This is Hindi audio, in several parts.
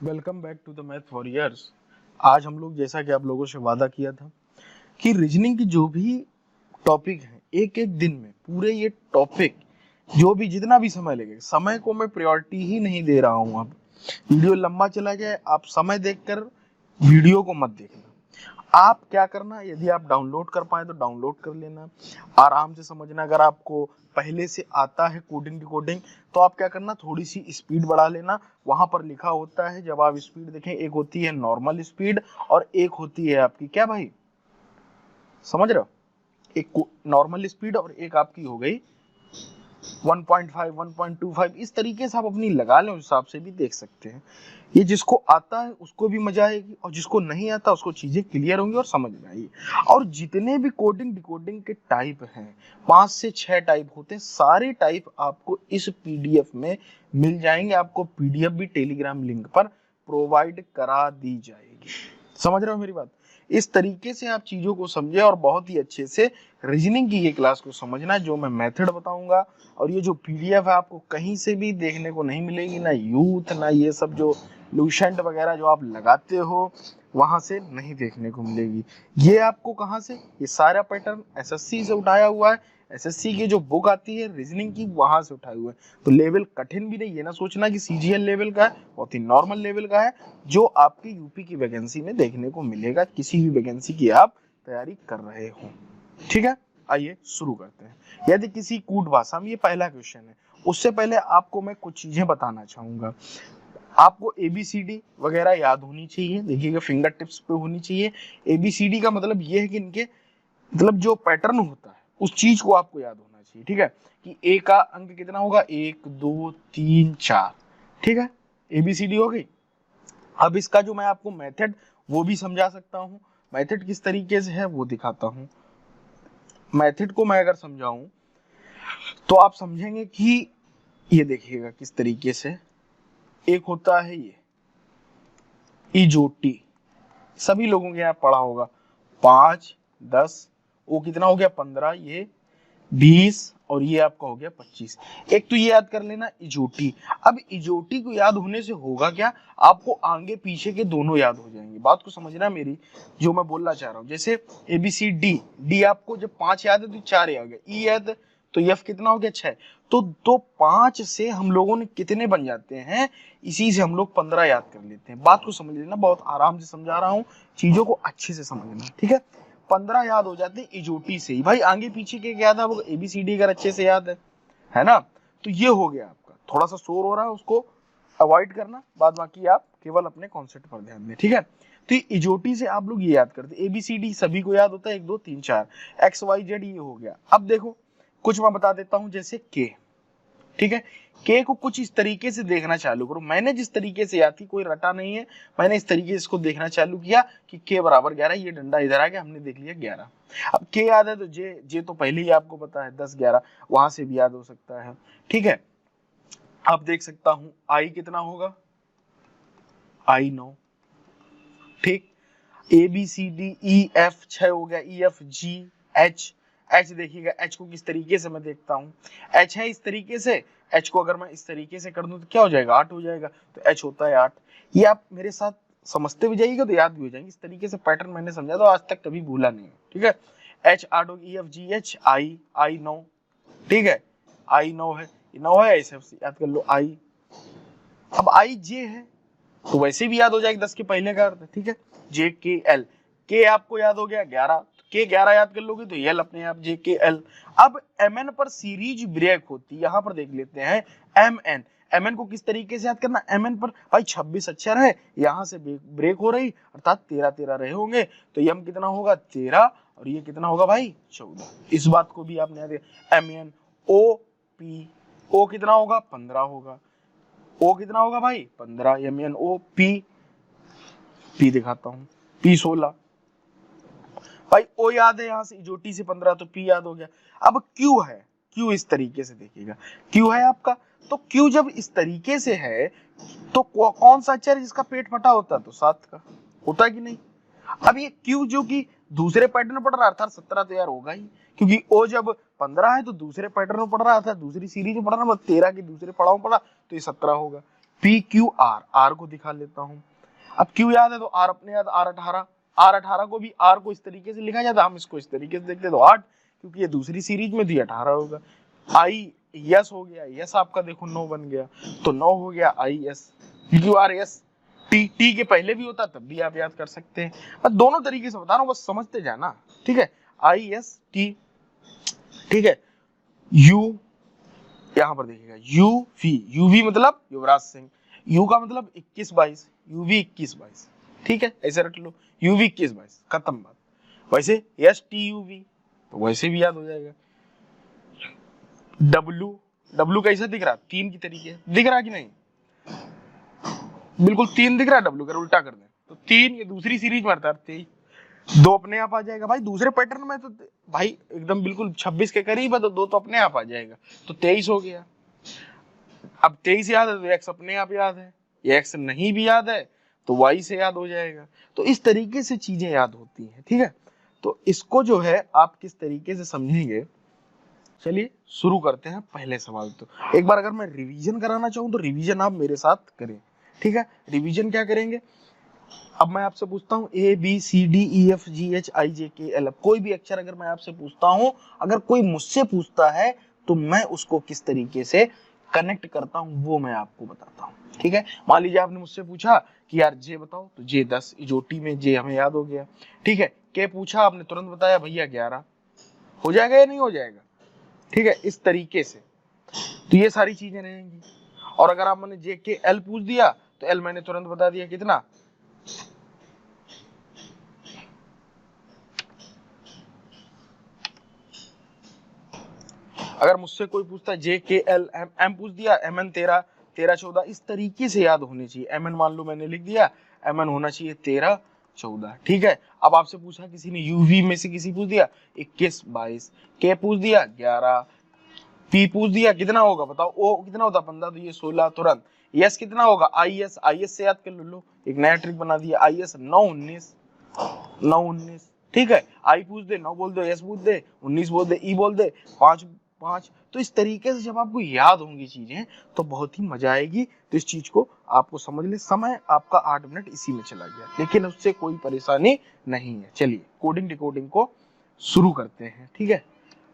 Welcome back to the math for years. आज हम लोग, जैसा कि आप लोगों से वादा किया था कि रीजनिंग की जो भी टॉपिक है, एक एक दिन में पूरे ये टॉपिक जो भी जितना भी समय लगेगा, समय को मैं प्रायोरिटी ही नहीं दे रहा हूँ। अब वीडियो लंबा चला जाए, आप समय देखकर वीडियो को मत देखना। आप क्या करना, यदि आप डाउनलोड कर पाए तो डाउनलोड कर लेना, आराम से समझना। अगर आपको पहले से आता है कोडिंग डिकोडिंग तो आप क्या करना, थोड़ी सी स्पीड बढ़ा लेना। वहां पर लिखा होता है, जब आप स्पीड देखें, एक होती है नॉर्मल स्पीड और एक होती है आपकी, क्या भाई समझ रहे हो, एक नॉर्मल स्पीड और एक आपकी हो गई 1.5 1.25। इस तरीके से आप अपनी लगा लें, उस हिसाब से भी देख सकते हैं। ये जिसको आता है उसको भी मजा आएगी और जिसको नहीं आता उसको चीजें क्लियर होंगी और समझ में आएगी। और जितने भी कोडिंग डिकोडिंग के टाइप हैं, 5 से 6 टाइप होते हैं, सारे टाइप आपको इस पीडीएफ में मिल जाएंगे। आपको पीडीएफ भी टेलीग्राम लिंक पर प्रोवाइड करा दी जाएगी। समझ रहे हो मेरी बात? इस तरीके से आप चीजों को समझे और बहुत ही अच्छे से रीजनिंग की ये क्लास को समझना, जो मैं मेथड बताऊंगा। और ये जो पीडीएफ है आपको कहीं से भी देखने को नहीं मिलेगी, ना यूथ, ना ये सब जो लूसेंट वगैरह जो आप लगाते हो वहां से नहीं देखने को मिलेगी। ये आपको कहाँ से, ये सारा पैटर्न एसएससी से उठाया हुआ है। एसएससी की जो बुक आती है रीजनिंग की, वहां से उठाए हुए हैं। तो लेवल कठिन भी नहीं है, ना सोचना कि सीजीएल लेवल का है, बहुत ही नॉर्मल लेवल का है, जो आपकी यूपी की वैकेंसी में देखने को मिलेगा, किसी भी वैकेंसी की आप तैयारी कर रहे हो। ठीक है, आइए शुरू करते हैं। यदि किसी कूट भाषा में, ये पहला क्वेश्चन है, उससे पहले आपको मैं कुछ चीजें बताना चाहूंगा। आपको एबीसीडी वगैरह याद होनी चाहिए, देखिएगा फिंगर टिप्स पे होनी चाहिए। एबीसीडी का मतलब ये है कि इनके मतलब जो पैटर्न होता है उस चीज को आपको याद होना चाहिए। ठीक है, कि ए का अंक कितना होगा, 1 2 3 4। ठीक है, एबीसीडी हो गई। अब इसका जो मैं आपको मेथड वो भी समझा सकता हूँ। मेथड किस तरीके से है वो दिखाता हूँ। मेथड को मैं अगर समझाऊं तो आप समझेंगे कि ये देखिएगा किस तरीके से। एक होता है ये इजोटी, सभी लोगों के यहाँ पढ़ा होगा, 5 10, वो कितना हो गया 15, ये 20 और ये आपका हो गया 25। एक तो ये याद कर लेना इजोटी। अब इजोटी को याद होने से होगा क्या, आपको आगे पीछे के दोनों याद हो जाएंगे। बात को समझना मेरी, जो मैं बोलना चाह रहा हूँ। जैसे एबीसी डी, डी आपको जब 5 याद है तो 4 याद गया, ई याद तो एफ कितना हो गया 6। तो 5 से हम लोगों ने कितने बन जाते हैं, इसी से हम लोग 15 याद कर लेते हैं। बात को समझ लेना, बहुत आराम से समझा रहा हूँ, चीजों को अच्छे से समझना। ठीक है, 15 याद हो जाते हैं इजोटी से ही। भाई आगे पीछे के क्या था, वो एबीसीडी अगर अच्छे से याद है ना। तो ये हो गया आपका, थोड़ा सा शोर हो रहा है उसको अवॉइड करना, बाद बाकी आप केवल अपने कॉन्सेप्ट पर ध्यान दें। ठीक है, तो इजोटी से आप लोग ये याद करते, एबीसीडी सभी को याद होता है, 1 2 3 4, एक्स वाई जेड ये हो गया। अब देखो कुछ मैं बता देता हूं, जैसे के। ठीक है, के को कुछ इस तरीके से देखना चालू करो। मैंने जिस तरीके से याद की, कोई रटा नहीं है, मैंने इस तरीके से इसको देखना चालू किया कि के बराबर 11, ये डंडा इधर आ गया, हमने देख लिया 11। अब के याद है तो जे, जे तो पहले ही आपको पता है 10 11, वहां से भी याद हो सकता है। ठीक है, अब देख सकता हूं आई कितना होगा, आई 9। ठीक, A B C D E F 6 हो गया, E F G H. H देखिएगा, एच को किस तरीके से मैं देखता हूँ, एच है इस तरीके से, एच को अगर मैं इस तरीके से कर दूं तो क्या हो जाएगा, 8 हो जाएगा। तो एच होता है 8। ये आप मेरे साथ समझते भी जाइएगा तो याद भी हो जाएंगे। इस तरीके से पैटर्न मैंने समझा तो आज तक कभी भूला नहीं। ठीक है, एच 8 होगी, ई एफ जी एच आई, आई 9। ठीक है, आई 9 है, 9 है, ऐसे याद कर लो आई। अब आई जे है तो वैसे भी याद हो जाएगा 10 के पहले का अर्थ। ठीक है, जे के एल, के आपको याद हो गया 11, के 11 याद कर लोगे तो एल अपने आप जे के एल। अब एम एन पर सीरीज ब्रेक होती है, यहां पर देख लेते हैं एम एन। एम एन को किस तरीके से याद करना, एम एन पर भाई 26 अक्षर है, यहां से ब्रेक हो रही, अर्थात 13 13 रहे होंगे, तो यम कितना होगा 13 और ये कितना होगा भाई 14। इस बात को भी आपने याद किया। M N O P, O कितना होगा 15 होगा, ओ कितना होगा भाई 15, M N O P, P दिखाता हूं, पी 16। भाई ओ याद है यहां से इजोटी से 15, तो पी याद हो गया। अब क्यू है, क्यू इस तरीके से देखिएगा, क्यू है आपका, तो क्यू जब इस तरीके से है तो कौन सा अक्षर है जिसका पेट फटा होता है, तो 7 का होता है कि नहीं। अब ये क्यू जो कि दूसरे पैटर्न में पढ़ रहा है, अर्थात 17 तो यार होगा ही, क्योंकि ओ जब 15 है तो दूसरे पैटर्न में पढ़ रहा था, दूसरी सीरीज में पढ़ रहा है, 13 के दूसरे पड़ाव में पढ़ा तो ये 17 होगा। पी क्यू आर, आर को दिखा लेता हूँ। अब क्यू याद है तो आर अपने याद, आर 18, आर 18 को भी आर को इस तरीके से लिखा जाता है, हम इसको इस तरीके से देखते तो 8, क्योंकि ये दूसरी सीरीज में थी 18 होगा। आई यस हो गया, यस आपका देखो 9 बन गया, तो 9 हो गया I S, Q R S. T, T के पहले भी होता तब भी आप याद कर सकते हैं, मैं दोनों तरीके से बता रहा हूँ, बस समझते जाना, ठीक है। आई एस टी, ठीक है। यू, यहां पर देखिएगा यू वी, यू वी मतलब युवराज सिंह, यू का मतलब 21-22, यू वी 21-22, ठीक है, ऐसे रख लो, यू वी 21-22, खत्म बात। वैसे एस टी यू वी तो वैसे भी याद हो जाएगा। डब्लू, डब्लू कैसा दिख रहा, 3 की तरीके दिख रहा कि नहीं, बिल्कुल 3 दिख रहा है, डब्लू का उल्टा कर दें तो 3, ये दूसरी सीरीज में आता है 23, 2 अपने आप आ जाएगा भाई, दूसरे पैटर्न में तो भाई एकदम बिल्कुल 26 के करीब है, तो 2 तो अपने आप आ जाएगा, तो 23 हो गया। अब 23 याद है तो एक्स अपने आप याद है, ये एक्स नहीं भी याद है तो वाई से याद हो जाएगा। तो इस तरीके से चीजें याद होती हैं, ठीक है। तो इसको जो है आप किस तरीके से समझेंगे, चलिए शुरू करते हैं पहले सवाल। तो एक बार अगर मैं रिवीजन कराना चाहूँ तो रिवीजन आप मेरे साथ करें, ठीक है। रिवीजन क्या करेंगे, अब मैं आपसे पूछता हूँ A B C D E F G H I J K L, कोई भी अक्षर अगर मैं आपसे पूछता हूँ, अगर कोई मुझसे पूछता है तो मैं उसको किस तरीके से कनेक्ट करता हूँ वो मैं आपको बताता हूँ, ठीक है। मान लीजिए आपने मुझसे पूछा कि यार जे बताओ, तो जे 10, इजोटी में जे हमें याद हो गया, ठीक है। के पूछा, आपने तुरंत बताया भैया 11, हो जाएगा या नहीं हो जाएगा, ठीक है, इस तरीके से। तो ये सारी चीजें रहेंगी। और अगर आप मैंने जे के एल पूछ दिया तो एल मैंने तुरंत बता दिया कितना, अगर मुझसे कोई पूछता है जे के एल एम, एम पूछ दिया, एम एन 13, 13 14, इस तरीके से याद होनी चाहिए। एम एन मान लो मैंने लिख दिया, एम एन होना चाहिए 13 14, ठीक है। अब आपसे पूछा किसी ने यूवी में से किसी पूछ दिया 21 22, के पूछ दिया 11, पी पूछ दिया कितना होगा बताओ, ओ कितना होता 15, तो ये 16 तुरंत। यस कितना होगा, आई एस, आई एस से याद कर लो, एक नया ट्रिक बना दिया, आई एस 9 19, 9 19, ठीक है। आई पूछ दे 9 बोल दो, एस पूछ दे 19 बोल दे, ई बोल दे 5 5। तो इस तरीके से जब आपको याद होंगी चीजें तो बहुत ही मजा आएगी। तो इस चीज को आपको समझ ले, समय आपका 8 मिनट इसी में चला गया, लेकिन उससे कोई परेशानी नहीं है। चलिए कोडिंग डिकोडिंग को शुरू करते हैं, ठीक है।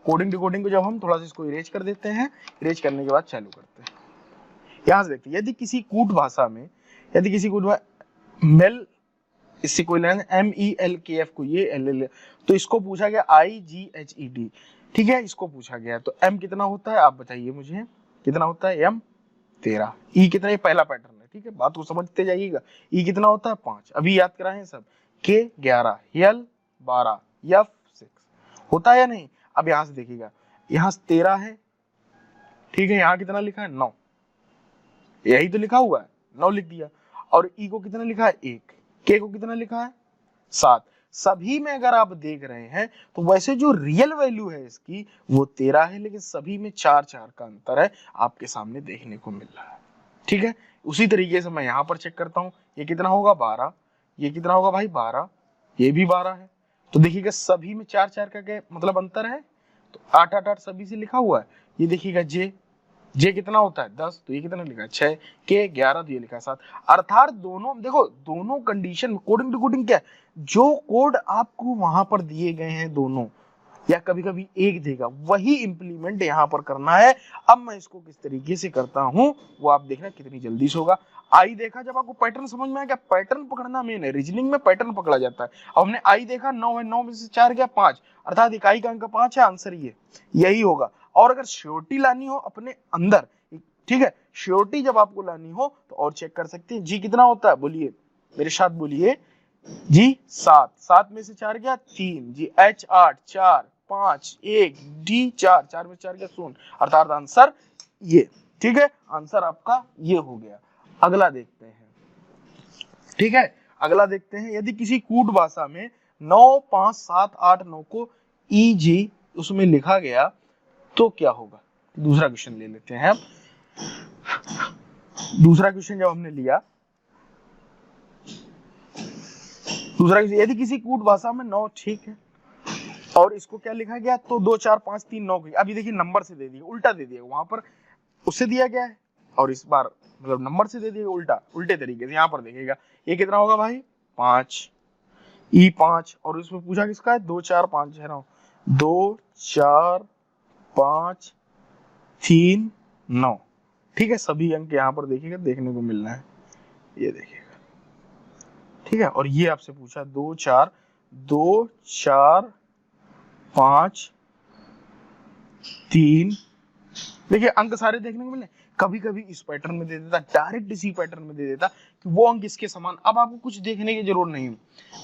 कोडिंग डिकोडिंग को जब हम थोड़ा सा इसको इरेज कर देते हैं, इरेज करने के बाद चालू करते हैं। यहाँ से देखते हैं, यदि किसी कूट भाषा में, यदि किसी कूट मेल, इससे कोई लेना MELKF को ये LL, तो इसको पूछा गया IGHED, ठीक है, इसको पूछा गया। तो M कितना होता है आप बताइए मुझे, कितना होता है M 13, E कितना, ये पहला पैटर्न है, ठीक है, बात को समझते जाइएगा। E कितना होता है 5, अभी याद कराएं सब। K 11, L 12, F 6, होता है या नहीं। अब यहां से देखिएगा, यहाँ 13 है, ठीक है, यहाँ कितना लिखा है 9, यही तो लिखा हुआ है 9 लिख दिया। और E को कितना लिखा है 1, के को कितना लिखा है 7। सभी में अगर आप देख रहे हैं तो वैसे जो रियल वैल्यू है इसकी वो 13 है, लेकिन सभी में 4 4 का अंतर है आपके सामने देखने को मिल रहा है, ठीक है। उसी तरीके से मैं यहाँ पर चेक करता हूँ, ये कितना होगा 12, ये कितना होगा भाई 12, ये भी 12 है। तो देखिएगा सभी में 4 4 का क्या मतलब अंतर है, तो 8 8 8 सभी से लिखा हुआ है। ये देखिएगा जे कितना होता है 10, तो ये कितना लिखा है 6, के 11, तो ये लिखा है 7। अर्थात दोनों देखो, दोनों कंडीशन कोडिंग डिकोडिंग क्या है, जो कोड आपको वहां पर दिए गए हैं दोनों, या कभी कभी एक देगा, वही इंप्लीमेंट यहाँ पर करना है। अब मैं इसको किस तरीके से करता हूँ वो आप देखना कितनी जल्दी से होगा। आई देखा, जब आपको पैटर्न समझ में आया, क्या पैटर्न पकड़ना मेन है, रीजनिंग में पैटर्न पकड़ा जाता है। अब हमने आई देखा 9 है, 9 में से 4 गया 5, अर्थात इकाई का अंक 5 है, आंसर ये यही होगा। और अगर श्योरिटी लानी हो अपने अंदर, ठीक है, श्योरिटी जब आपको लानी हो तो और चेक कर सकते हैं। जी कितना होता है बोलिए मेरे साथ, बोलिए जी 7, 7 में से 4 गया 3, जी H 8 4 5 1, D 4, 4 में 4 गया 0, अर्थात आंसर ये, ठीक है, आंसर आपका ये हो गया। अगला देखते हैं, ठीक है, अगला देखते हैं, यदि किसी कूट भाषा में 9 5 7 8 9 को EG उसमें लिखा गया तो क्या होगा। दूसरा क्वेश्चन ले लेते हैं हम। दूसरा क्वेश्चन जब हमने लिया, दूसरा क्वेश्चन, यदि किसी कूट भाषा में 9, ठीक है, और इसको क्या लिखा गया, तो 2 4 5 3 9 की, अभी देखिए नंबर से दे दिया, उल्टा दे दिया, वहां पर उससे दिया गया है और इस बार मतलब नंबर से दे दिएगा उल्टे तरीके से। यहाँ पर देखिएगा ये कितना होगा भाई 5, E5, और उसमें पूछा किसका है 2 4 5 6 9, 2 4 5 3 9। ठीक है, सभी अंक यहाँ पर देखिएगा देखने को मिलना है, ये देखिएगा। ठीक है, और ये आपसे पूछा 2 4 5 3। देखिए अंक सारे देखने को मिले, कभी कभी इस पैटर्न में दे देता, डायरेक्ट इसी पैटर्न में दे देता कि वो अंक इसके समान। अब आपको कुछ देखने की जरूरत नहीं,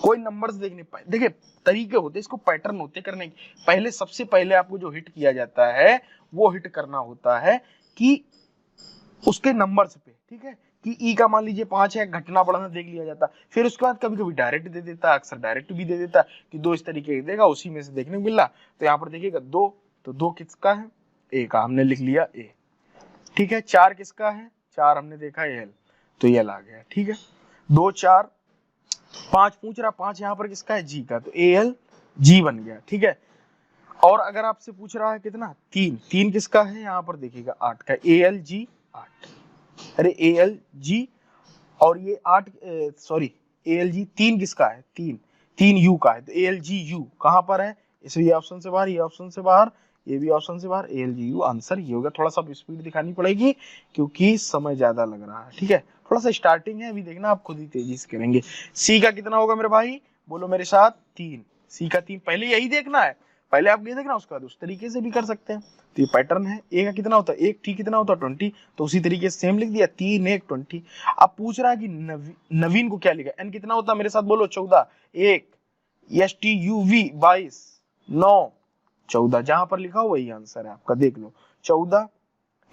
कोई नंबर्स देखने पाए। देखिए तरीके होते, इसको पैटर्न होते करने के। पहले सबसे पहले आपको जो हिट किया जाता है वो हिट करना होता है कि उसके नंबर्स पे। ठीक है, कि ई का मान लीजिए 5 है, घटना बढ़ना देख लिया जाता। फिर उसके बाद कभी कभी डायरेक्ट दे देता, अक्सर डायरेक्ट भी दे देता कि 2 इस तरीके देगा, उसी में से देखने को मिल रहा। तो यहाँ पर देखिएगा 2, तो 2 किसका है ए का, हमने लिख लिया ए। ठीक है, 4 किसका है, 4 हमने देखा एल, तो एल आ गया। ठीक है, 2 4 5 पूछ रहा, 5 यहाँ पर किसका है जी का, तो एल जी बन गया। ठीक है, और अगर आपसे पूछ रहा है कितना 3, 3 किसका है, यहाँ पर देखिएगा 8 का, एल जी 8। अरे एल जी, और ये 8 सॉरी एल जी 3 किसका है, 3 यू का है, तो एल जी यू कहाँ पर है, इसलिए ये ऑप्शन से बाहर, ये ऑप्शन से बाहर, ये भी ऑप्शन से बाहर, एल जी यू आंसर ये होगा। थोड़ा सा स्पीड दिखानी पड़ेगी क्योंकि समय ज्यादा लग रहा है। ठीक है, थोड़ा सा स्टार्टिंग है, अभी देखना आप खुद ही तेजी से करेंगे। सी का कितना होगा मेरे भाई, बोलो मेरे साथ 3, सी का 3, पहले यही देखना है, पहले आप ये देखना, उसके बाद उस तरीके से भी कर सकते हैं। तो ये पैटर्न है। ए का कितना होता है, एक टी कितना होता है 20, तो उसी तरीके से सेम लिख दिया 3 1 20। अब पूछ रहा है कि नवीन को क्या लिखा, एन कितना होता है, मेरे साथ बोलो 14, 1 एस टी यू वी 22 9 14, जहां पर लिखा हो वही आंसर है आपका, देख लो 14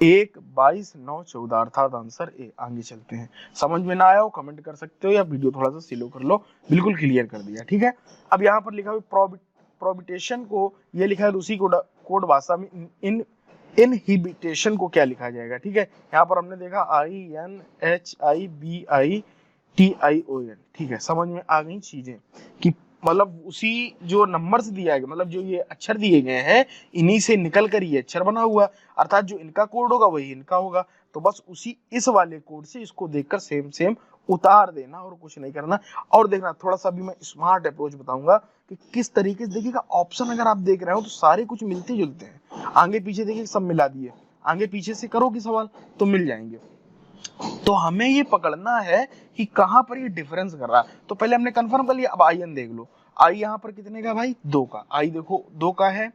1 22 9 14, अर्थात आंसर ए। आगे चलते हैं, समझ में ना आया हो कमेंट कर सकते हो या वीडियो थोड़ा सा स्लो कर लो, बिल्कुल क्लियर कर दिया। ठीक है, अब यहाँ पर लिखा हुआ प्रोबिटेशन को ये लिखा है रूसी कोड भाषा में, इनहिबिटेशन को क्या लिखा जाएगा। ठीक है, यहाँ पर हमने देखा INHIBITION। ठीक है, समझ में आ गई चीजें कि मतलब उसी जो नंबर्स दिया है, मतलब जो ये अक्षर दिए गए हैं इन्हीं से निकल कर ये अक्षर बना हुआ, अर्थात जो इनका कोड होगा वही इनका होगा। तो बस उसी इस वाले कोड से इसको देखकर सेम सेम उतार देना और कुछ नहीं करना। और देखना थोड़ा सा भी मैं स्मार्ट अप्रोच बताऊंगा कि किस तरीके से, देखिएगा ऑप्शन अगर आप देख रहे हो तो सारे कुछ मिलते जुलते हैं, आगे पीछे देखिए सब मिला दिए, आगे पीछे से करोगे सवाल तो मिल जाएंगे। तो हमें ये पकड़ना है कि कहां पर ये डिफरेंस कर रहा है। तो पहले हमने कंफर्म कर लिया, अब आई एन देख लो, आई यहाँ पर कितने का भाई 2 का, आई देखो 2 का है।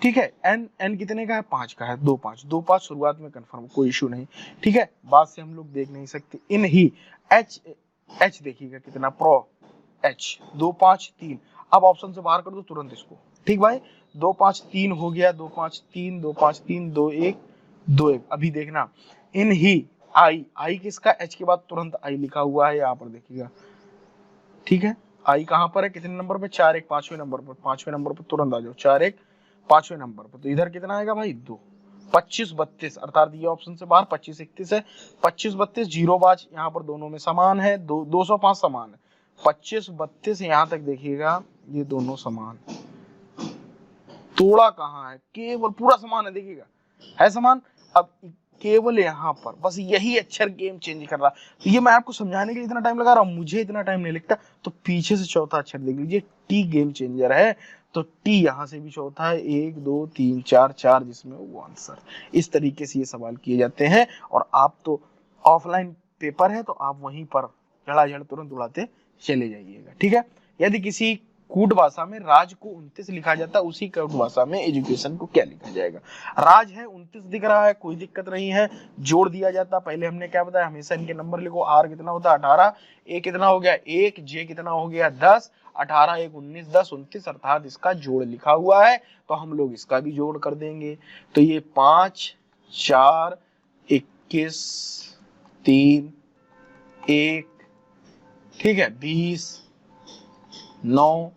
ठीक है, एन एन कितने का है 5 का है, 2 5 2 5 शुरुआत में कंफर्म, कोई इशू नहीं। ठीक है, बाद से हम लोग देख नहीं सकते। इन ही एच एच देखिएगा कितना, प्रो एच 2 5 3, अब ऑप्शन से बाहर कर दो तुरंत इसको। ठीक भाई, 2 5 3 हो गया, 2 5 3 2 5 3 2 1 2 1। अभी देखना इन ही आई, आई किसका, एच के बाद तुरंत आई लिखा हुआ है यहाँ पर देखिएगा। ठीक है, आई कहां पर है, कितने नंबर पे, 4 1 5वें नंबर पर, 5वें नंबर पर तुरंत आ जाओ, 4 1 5वें नंबर पर। तो इधर कितना आएगा भाई 2 25 32, अर्थात ये ऑप्शन से बाहर 25 31 है, 25 32 0 5 यहाँ पर दोनों में समान है, 205 समान है, 25 32 यहाँ तक देखिएगा ये दोनों समान, तोड़ा कहाँ है, केवल पूरा समान है, देखिएगा है समान। अब केवल यहाँ पर बस यही अक्षर गेम चेंज कर रहा। तो ये मैं आपको समझाने के लिए इतना टाइम लगा रहा हूँ, मुझे इतना टाइम नहीं लगता। तो पीछे से चौथा अक्षर देख लीजिए, टी गेम चेंजर है, तो टी यहाँ से भी चौथा है, 1 2 3 4 4 जिसमें वो आंसर। इस तरीके से ये सवाल किए जाते हैं। और आप तो ऑफलाइन पेपर है तो आप वहीं पर झड़ाझड़ तुरंत उड़ाते चले जाइएगा। ठीक है, यदि किसी कूट भाषा में राज को 29 लिखा जाता है, उसी कूट भाषा में एजुकेशन को क्या लिखा जाएगा। राज है 29 दिख रहा है, कोई दिक्कत नहीं है, जोड़ दिया जाता। पहले हमने क्या बताया, हमेशा इनके नंबर लिखो, आर कितना होता है 18, ए कितना हो गया 1, जे कितना हो गया 10, 18 1 19 10 29, अर्थात इसका जोड़ लिखा हुआ है तो हम लोग इसका भी जोड़ कर देंगे। तो ये 5 4 21 3 1, ठीक है 20 9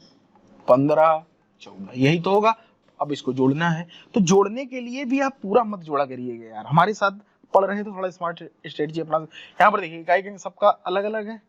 15 14, यही तो होगा। अब इसको जोड़ना है, तो जोड़ने के लिए भी आप पूरा मत जोड़ा करिएगा यार, हमारे साथ पढ़ रहे हैं तो थोड़ा स्मार्ट स्ट्रेटजी अपना। यहाँ पर देखिए इकाई सबका अलग अलग है,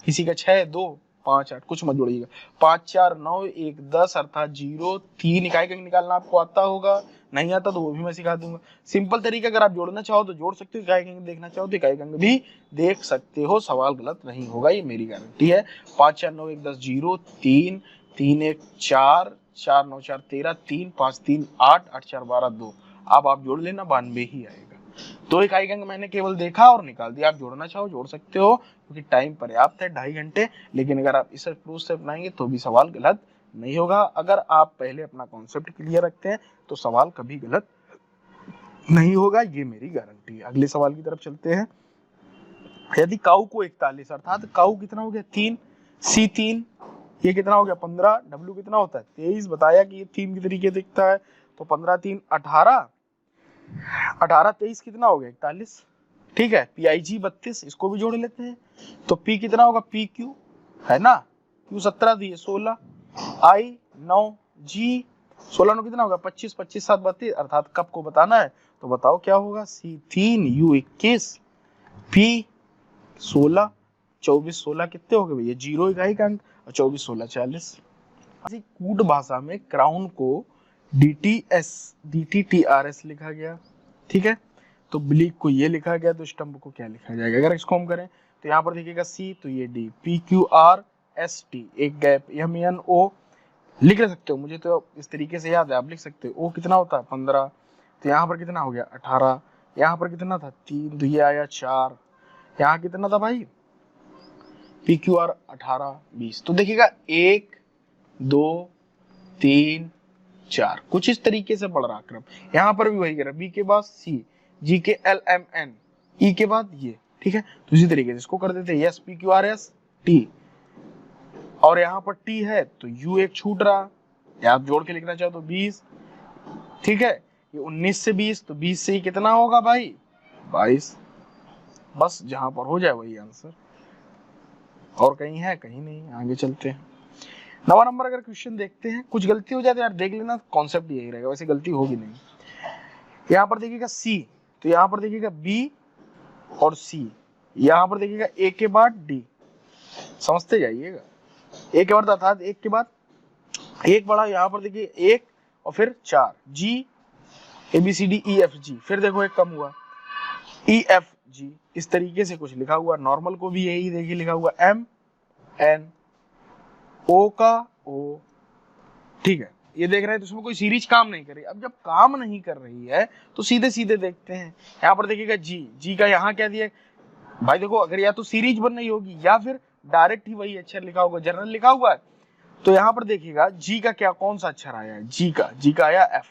किसी का 6 2 5 8, कुछ मत जोड़िएगा। 5 4 9 1 10, अर्थात 0 3 इकाई अंक निकालना आपको आता होगा, नहीं आता तो वो भी मैं सिखा दूंगा। सिंपल तरीका, अगर आप जोड़ना चाहो तो जोड़ सकते हो, इकाई अंक देखना चाहो तो इकाई अंक भी देख सकते हो, सवाल गलत नहीं होगा, ये मेरी गारंटी है। 5 4 9 1 10 0, 3 3 1 4, 4 9 4 13, 3 5 3 8, 8 4 12 2। अब आप जोड़ लेना, 92 ही आएगा। दो इकाई अंक मैंने केवल देखा और निकाल दिया। आप जोड़ना चाहो जोड़ सकते हो, क्योंकि टाइम पर्याप्त है 2.5 घंटे। लेकिन अगर आप इस अप्रोच से अपनाएंगे तो भी सवाल गलत नहीं होगा। अगर आप पहले अपना कॉन्सेप्ट क्लियर रखते हैं तो सवाल कभी गलत नहीं होगा, ये मेरी गारंटी है। अगले सवाल की तरफ चलते हैं। यदि काऊ को 41, अर्थात काऊ कितना हो गया 3, सी 3, ये कितना हो गया 15, डब्ल्यू कितना होता है 23। बताया कि ये थीम की तरीके दिखता है, तो 15 3 18, 18 23 कितना हो गया 41। ठीक है, PIG 32, इसको भी जोड़ लेते हैं। तो P कितना होगा PQ, है ना, Q 17 दिए 16, I 9, G 16 9 कितना होगा 25, 25 7 32, अर्थात कब को बताना है तो बताओ क्या होगा। C 3, U 21, P 16, 24 16 कितने हो गए भैया 0 इकाई का अंक, और 24 16 40। कूट भाषा में क्राउन को DTS DTTRS लिखा गया, ठीक है। तो ब्लिक को ये लिखा गया, तो स्टंप को क्या लिखा जाएगा। अगर इसको हम करें तो यहाँ पर देखिएगा C, तो ये D, PQRST, एक गैप MNO लिख सकते हो, मुझे तो इस तरीके से याद है, आप लिख सकते हो। O कितना होता है 15, तो यहाँ पर कितना हो गया 18, यहाँ पर कितना था 3, तो ये आया 4, यहाँ कितना था भाई PQR 18 20। तो देखिएगा 1 2 3 4, कुछ इस तरीके से बढ़ रहा क्रम। यहाँ पर भी वही क्रम, B के बाद C, G के LMN, E के बाद ये, ठीक है। तो इसी तरीके से इसको कर देते हैं, S PQRS T, और यहाँ पर T है तो U एक छूट रहा, या आप जोड़ के लिखना चाहो तो 20, ठीक है। ये 19 से 20, तो 20 से ही कितना होगा भाई 22। बस जहां पर हो जाए वही आंसर, और कहीं है कहीं नहीं। आगे चलते हैं। 9वां नंबर अगर क्वेश्चन देखते हैं, कुछ गलती हो जाए तो यार देख लेना, कॉन्सेप्ट यही रहेगा, वैसे गलती होगी नहीं। यहाँ पर देखिएगा C, तो यहाँ पर देखिएगा B और C, यहाँ पर देखिएगा A के बाद D, समझते जाइएगा। A के बाद अर्थात एक के बाद एक बड़ा, यहाँ पर देखिए 1 और फिर 4, G ABCDEFG, फिर देखो एक कम हुआ EFG, इस तरीके से कुछ लिखा हुआ। नॉर्मल को भी यही देखिए लिखा हुआ MN, O का O, ठीक है। ये देख रहे हैं तो इसमें कोई सीरीज काम नहीं कर रही। अब जब काम नहीं कर रही है तो सीधे सीधे देखते हैं। यहाँ पर देखिएगा G का यहाँ क्या दिया भाई, देखो अगर या तो सीरीज बन रही होगी या फिर डायरेक्ट ही वही अक्षर लिखा होगा, जनरल लिखा हुआ है। तो यहाँ पर देखिएगा G का क्या कौन सा अक्षर आया है, G का आया F,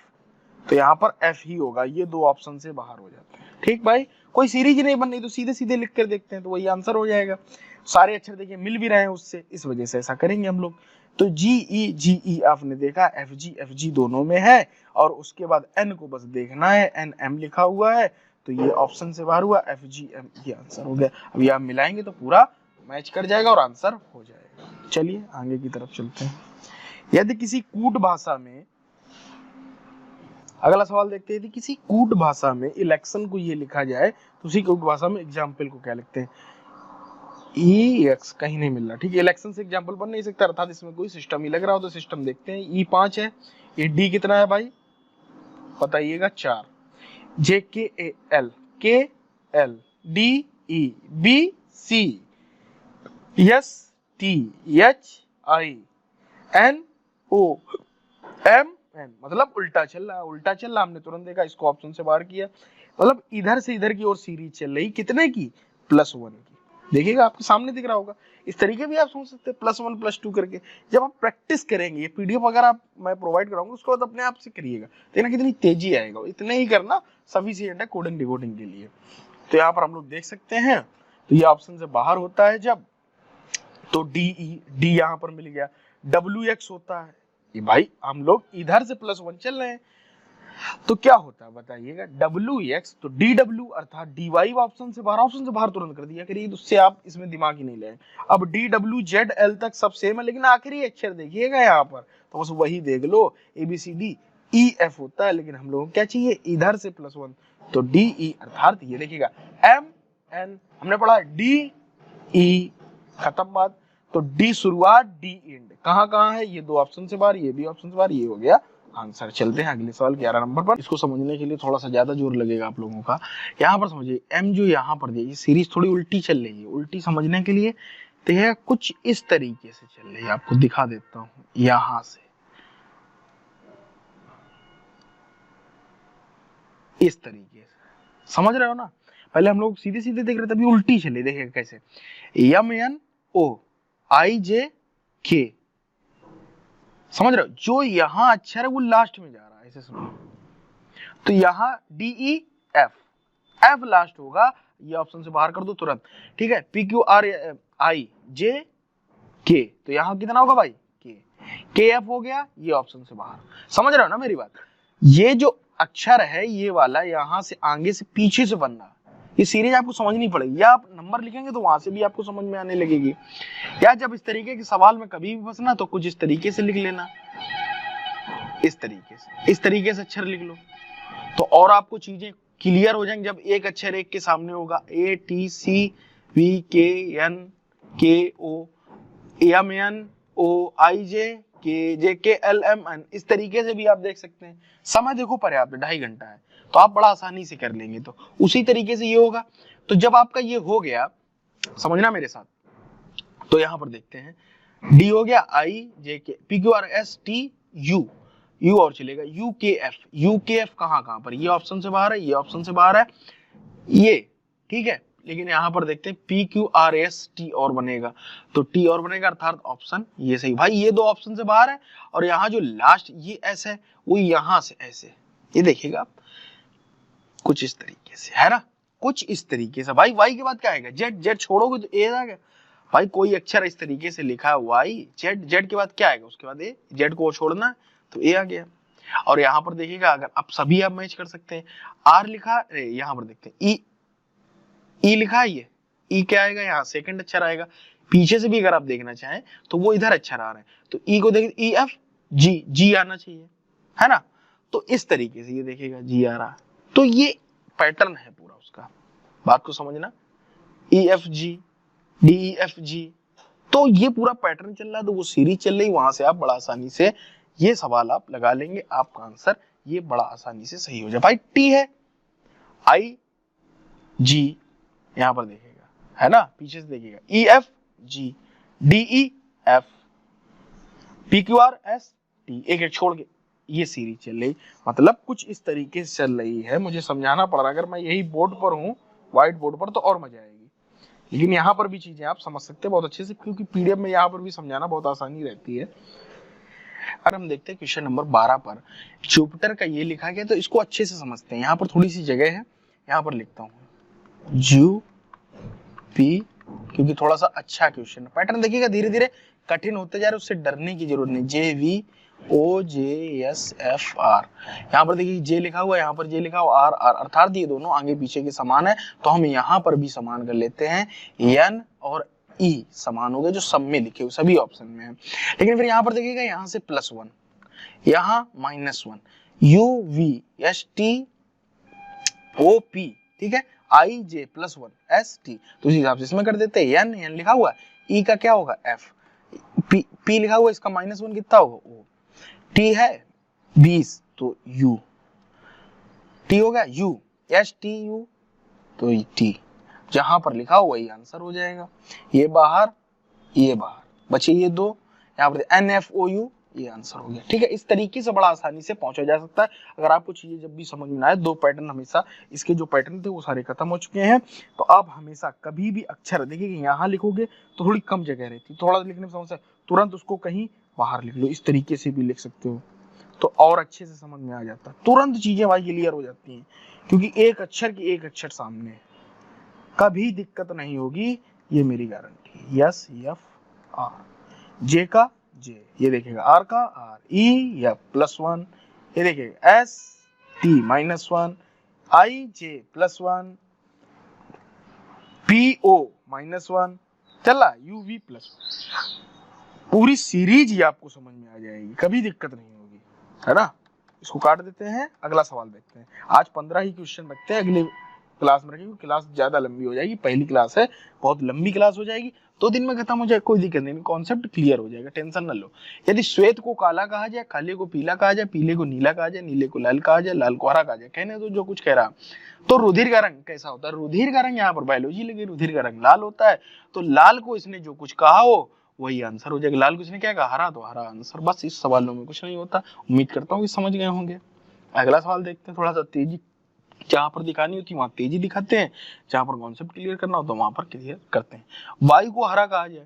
तो यहाँ पर F ही होगा। ये दो ऑप्शन से बाहर हो जाते हैं, ठीक भाई। कोई सीरीज नहीं बन रही तो सीधे सीधे लिख कर देखते हैं, तो वही आंसर हो जाएगा। सारे अक्षर देखिए मिल भी रहे हैं उससे, इस वजह से ऐसा करेंगे हम लोग। तो GE आपने देखा, FG दोनों में है, और उसके बाद N को बस देखना है, NM लिखा हुआ है, तो ये ऑप्शन से बाहर हुआ, FGM ये आंसर हो गया। अब ये आप मिलाएंगे तो पूरा मैच कर जाएगा और आंसर हो जाएगा। चलिए आगे की तरफ चलते हैं। यदि किसी कूट भाषा में, अगला सवाल देखते हैं, यदि किसी कूट भाषा में इलेक्शन को ये लिखा जाए तो उसी कूट भाषा में एग्जाम्पल को क्या लिखते हैं। EX कहीं नहीं मिल रहा, ठीक है। इलेक्शन से एग्जाम्पल बन नहीं सकता, अर्थात इसमें कोई सिस्टम ही लग रहा हो, तो सिस्टम देखते हैं। E 5 है, ये D कितना है भाई बताइएगा 4, JKAL KL DE BC STHI NO MN, मतलब उल्टा चल रहा। हमने तुरंत देखा, इसको ऑप्शन से बाहर किया, मतलब इधर से इधर की ओर सीरीज चल रही, कितने की +1 की। देखिएगा आपके सामने दिख रहा होगा। इस तरीके भी आप सोच सकते हैं +1 +2 करके। जब आप प्रैक्टिस करेंगे, ये PDF अगर आप मैं प्रोवाइड कराऊंगा, उसको बाद अपने आप से करिएगा, देखना कितनी तेजी आएगा। इतने ही करना सफिशिएंट है कोडिंग डिकोडिंग के लिए। तो यहाँ पर हम लोग देख सकते हैं, तो ये ऑप्शन से बाहर होता है जब, तो D यहाँ पर मिल गया। WX होता है, ये भाई हम लोग इधर से +1 चल रहे हैं, तो क्या होता है बताइएगा WX, तो DW अर्थात DY ऑप्शन से बाहर तुरंत कर दिया करिए, उससे आप इसमें दिमाग ही नहीं लगाए। अब DWZL तक सब सेम है, लेकिन आखिरी अक्षर देखिएगा यहाँ पर, तो बस वही देख लो, ABCDEF होता है, लेकिन हम लोगों को क्या चाहिए इधर से +1, तो DE अर्थात ये देखिएगा MN, हमने पढ़ा DE, खत्म बात। तो D शुरुआत D एंड, कहाँ है, ये दो ऑप्शन से बाहर, ये भी ऑप्शन से बाहर, ये हो गया आंसर। चलते हैं अगले सवाल 11 नंबर पर। इसको समझने के लिए थोड़ा सा ज्यादा जोर लगेगा आप लोगों का। यहाँ पर समझिए m जो यहाँ पर दिया, ये सीरीज थोड़ी उल्टी चल रही है। उल्टी समझने के लिए तो यह कुछ इस तरीके से चल रही है, आपको दिखा देता हूँ। यहां से इस तरीके से, समझ रहे हो ना। पहले हम लोग सीधे सीधे देख रहे थे, अभी उल्टी चली। देखिए कैसे, MNOIJK, समझ रहे हो। जो यहाँ अक्षर है वो लास्ट में जा रहा है, ऐसे समझो। तो यहाँ DEF, F लास्ट होगा, ये ऑप्शन से बाहर कर दो तुरंत। ठीक है, PQRIJK, तो यहाँ कितना होगा भाई, KF हो गया, ये ऑप्शन से बाहर। समझ रहे हो ना मेरी बात। ये जो अक्षर है ये वाला यहाँ से आगे से पीछे से बनना, ये सीरीज आपको समझनी पड़ेगी। या आप नंबर लिखेंगे तो वहां से भी आपको समझ में आने लगेगी। या जब इस तरीके के सवाल में कभी भी फंसना तो कुछ इस तरीके से लिख लेना, इस तरीके से अक्षर लिख लो, तो और आपको चीजें क्लियर हो जाएंगी। जब एक अक्षर एक के सामने होगा, ATCVKNKO, MNOIJKJKLMN, इस तरीके से भी आप देख सकते हैं। समय देखो पर्याप्त 2.5 घंटा है, तो आप बड़ा आसानी से कर लेंगे। तो उसी तरीके से ये होगा। तो जब आपका ये हो गया, समझना मेरे साथ, तो यहां पर देखते हैं D हो गया, IJK, PQRSTU, U और चलेगा, UKF कहां पर, ये ऑप्शन से बाहर है, ये ऑप्शन से बाहर है, ये ठीक है। लेकिन यहां पर देखते हैं PQRST और बनेगा, तो T और बनेगा, अर्थात ऑप्शन ये सही। भाई ये दो ऑप्शन से बाहर है, और यहाँ जो लास्ट ये S है वो यहां से ऐसे, ये देखिएगा आप कुछ इस तरीके से, है ना, कुछ इस तरीके से। भाई Y के बाद क्या आएगा, Z छोड़ोगे तो A आएगा। भाई कोई अक्षर इस तरीके से लिखा है Y, Z के बाद क्या आएगा, उसके बाद A, Z को छोड़ना तो A आ गया। और यहाँ पर देखिएगा, अगर आप सभी आप मैच कर सकते हैं। R लिखा, यहाँ पर देखते हैं E लिखा है, ये E क्या आएगा, यहाँ सेकंड अक्षर आएगा। पीछे से भी अगर आप देखना चाहें तो वो इधर अक्षर आ रहे हैं, तो E को देखिए, EF G आना चाहिए, है ना। तो इस तरीके से ये देखिएगा G आ रहा, तो ये पैटर्न है पूरा उसका, बात को समझना। EFG DEFG, तो ये पूरा पैटर्न चल रहा है, तो वो सीरीज चल रही, वहां से आप बड़ा आसानी से ये सवाल आप लगा लेंगे, आपका आंसर ये बड़ा आसानी से सही हो जाए। भाई T है, IG यहां पर देखिएगा, है ना, पीछे से देखिएगा, EFG DEF PQRST, एक छोड़ के ये सीरीज चल रही, मतलब कुछ इस तरीके से चल रही है। मुझे समझाना पड़ रहा है, अगर मैं यही बोर्ड पर हूँ, व्हाइट बोर्ड पर, तो और मजा आएगी। लेकिन यहाँ पर भी चीजें आप समझ सकते हैं बहुत अच्छे से, क्योंकि PDF में यहाँ पर भी समझाना बहुत आसानी रहती है। और हम देखते हैं क्वेश्चन नंबर 12 पर, जुपिटर का ये लिखा गया, तो इसको अच्छे से समझते हैं। यहाँ पर थोड़ी सी जगह है, यहाँ पर लिखता हूँ JUP, क्योंकि थोड़ा सा अच्छा क्वेश्चन। पैटर्न देखिएगा धीरे धीरे कठिन होते जा रहे, उससे डरने की जरूरत नहीं। JVOJSFR, यहाँ पर देखिए J लिखा हुआ है, यहाँ पर J लिखा हुआ, R अर्थात ये दोनों आगे पीछे के समान है, तो हम यहाँ पर भी समान कर लेते हैं। N और E समान हो गए, जो सब में लिखे हुए सभी ऑप्शन में है। लेकिन फिर यहाँ पर देखिएगा, यहाँ से +1, यहाँ -1, UVSTOP, ठीक है, IJ +1 ST, तो उस हिसाब से इसमें कर देते हैं। N लिखा हुआ है, E का क्या होगा F, P लिखा हुआ है, इसका -1 कितना होगा O, T है 20, तो U, T हो गया U, STU, तो T जहां पर लिखा हुआ ये आंसर हो जाएगा। ये बाहर बचे ये दो, यहाँ पर NFOU, ये आंसर हो गया। ठीक है, इस तरीके से बड़ा आसानी से पहुंचा जा सकता है। अगर आपको चीजें जब भी समझ में आए, दो पैटर्न हमेशा, इसके जो पैटर्न थे वो सारे खत्म हो चुके हैं। तो आप हमेशा कभी भी अक्षर देखिए, यहाँ लिखोगे तो थोड़ी कम जगह रहती, थोड़ा लिखने में समस्या, तुरंत उसको कहीं बाहर लिख लो, इस तरीके से भी लिख सकते हो, तो और अच्छे से समझ में आ जाता है। तुरंत चीजें भाई क्लियर हो जाती हैं, क्योंकि एक अक्षर की एक अक्षर सामने है, कभी दिक्कत नहीं होगी, ये मेरी गारंटी है। यस F R, J का J, ये देखिएगा R का R, E या +1, ये देखिएगा S T -1, I J +1, P O -1, चला UV +1, पूरी सीरीज ही आपको समझ में आ जाएगी, कभी दिक्कत नहीं होगी, है ना। इसको काट देते हैं, अगला सवाल देखते हैं। आज 15 ही क्वेश्चन रखते हैं, अगले क्लास में रखें, क्लास ज्यादा लंबी हो जाएगी, पहली क्लास है, बहुत लंबी क्लास हो जाएगी, 2 दिन में खत्म हो जाए, कोई दिक्कत नहीं, कॉन्सेप्ट क्लियर हो जाएगा, टेंशन ना लो। यदि श्वेत को काला कहा जाए, काले को पीला कहा जाए, पीले को नीला कहा जाए, नीले को लाल कहा जाए, लाल को हरा कहा जाए, कहने तो जो कुछ कह रहा। तो रुधिर का रंग कैसा होता है, रुधिर का रंग यहाँ पर बायोलॉजी लगी, रुधिर का रंग लाल होता है, तो लाल को इसने जो कुछ कहा हो वही आंसर हो जाएगा। लाल को इसने क्या कहा, हरा, तो हरा आंसर। बस इस सवालों में कुछ नहीं होता, उम्मीद करता हूँ कि समझ गए होंगे। अगला सवाल देखते हैं, थोड़ा सा तेजी जहां पर दिखानी होती है वहां तेजी दिखाते हैं, जहां पर कॉन्सेप्ट क्लियर करना होता है वहां पर क्लियर करते हैं। वायु को हरा कहा जाए,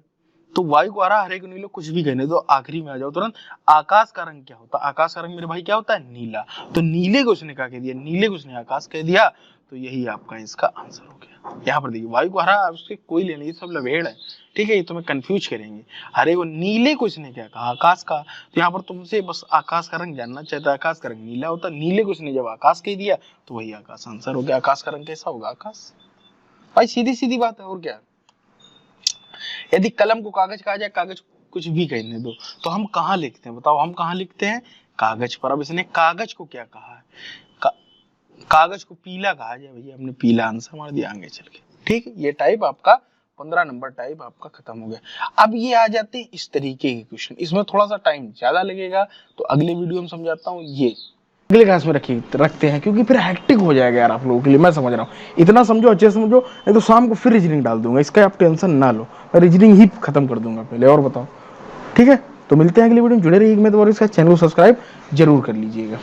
तो वायु को हरा, हरे को नीला, कुछ भी कहने दो, आखिरी में आ जाओ तुरंत। आकाश का रंग क्या होता है, आकाश का रंग मेरे भाई क्या होता है, नीला, तो नीले को उसने क्या कह दिया, नीले को उसने आकाश कह दिया, तो यही आपका इसका आंसर हो गया। यहाँ पर देखिए वायु को हरा, उसके कोई लेने, ये सब लवेड़ है, ठीक है, ये तुम्हें कंफ्यूज करेंगे। हरे को, नीले को इसने क्या कहा, आकाश का, तो यहाँ पर तुमसे बस आकाश का रंग जानना चाहता है, आकाश का रंग नीला होता है, नीले को इसने जब आकाश कह दिया तो वही आकाश आंसर हो गया। आकाश का रंग कैसा होगा, आकाश, भाई सीधी सीधी बात है, और क्या। यदि कलम को कागज कहा जाए, कागज कुछ भी कहने दो, तो हम कहाँ लिखते हैं, बताओ, हम कहाँ लिखते हैं, कागज पर। अब इसने कागज को क्या कहा है, कागज को पीला कहा जाए, भैया हमने पीला आंसर मार दिया आगे चल के, ठीक है। ये टाइप आपका 15 नंबर टाइप आपका खत्म हो गया। अब ये आ जाते हैं इस तरीके के क्वेश्चन, इसमें थोड़ा सा टाइम ज्यादा लगेगा, तो अगले वीडियो में समझाता हूँ, ये अगले क्लास में रखते हैं, क्योंकि फिर हेक्टिक हो जाएगा यार आप लोगों के लिए, मैं समझ रहा हूँ। इतना समझो, अच्छे से समझो, नहीं तो शाम को फिर रीजनिंग डाल दूंगा, इसका आप टेंशन ना लो, मैं रीजनिंग ही खत्म कर दूंगा पहले, और बताओ, ठीक है। तो मिलते हैं अगली वीडियो में, जुड़े रहिएगा, मैं तो, और इसका चैनल को सब्सक्राइब जरूर कर लीजिएगा।